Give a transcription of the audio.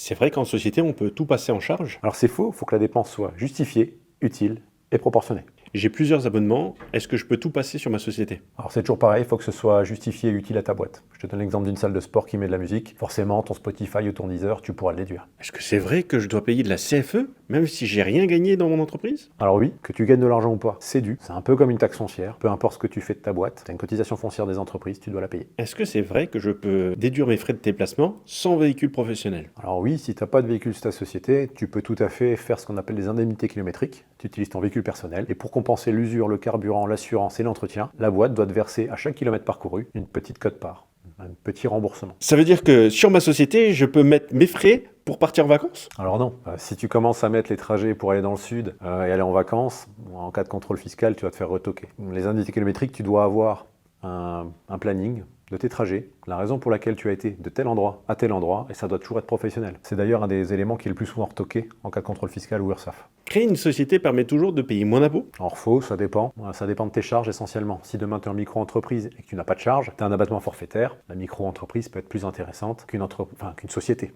C'est vrai qu'en société, on peut tout passer en charge. Alors c'est faux, il faut que la dépense soit justifiée, utile et proportionnée. J'ai plusieurs abonnements, est-ce que je peux tout passer sur ma société? Alors c'est toujours pareil, il faut que ce soit justifié et utile à ta boîte. Je te donne l'exemple d'une salle de sport qui met de la musique. Forcément, ton Spotify ou ton Deezer, tu pourras le déduire. Est-ce que c'est vrai que je dois payer de la CFE, même si j'ai rien gagné dans mon entreprise? Alors oui, que tu gagnes de l'argent ou pas, c'est dû. C'est un peu comme une taxe foncière. Peu importe ce que tu fais de ta boîte, tu as une cotisation foncière des entreprises, tu dois la payer. Est-ce que c'est vrai que je peux déduire mes frais de déplacement sans véhicule professionnel? Alors oui, si tu n'as pas de véhicule sur ta société, tu peux tout à fait faire ce qu'on appelle des indemnités kilométriques. Tu utilises ton véhicule personnel et pour compenser l'usure, le carburant, l'assurance et l'entretien, la boîte doit te verser à chaque kilomètre parcouru une petite quote-part, un petit remboursement. Ça veut dire que sur ma société, je peux mettre mes frais pour partir en vacances? Alors non, si tu commences à mettre les trajets pour aller dans le sud et aller en vacances, en cas de contrôle fiscal, tu vas te faire retoquer. Les indemnités kilométriques, tu dois avoir un planning de tes trajets, la raison pour laquelle tu as été de tel endroit à tel endroit, et ça doit toujours être professionnel. C'est d'ailleurs un des éléments qui est le plus souvent retoqué en cas de contrôle fiscal ou URSSAF. Créer une société permet toujours de payer moins d'impôts? Alors faux, ça dépend. Ça dépend de tes charges essentiellement. Si demain tu es en micro-entreprise et que tu n'as pas de charge, tu as un abattement forfaitaire. La micro-entreprise peut être plus intéressante qu'une société.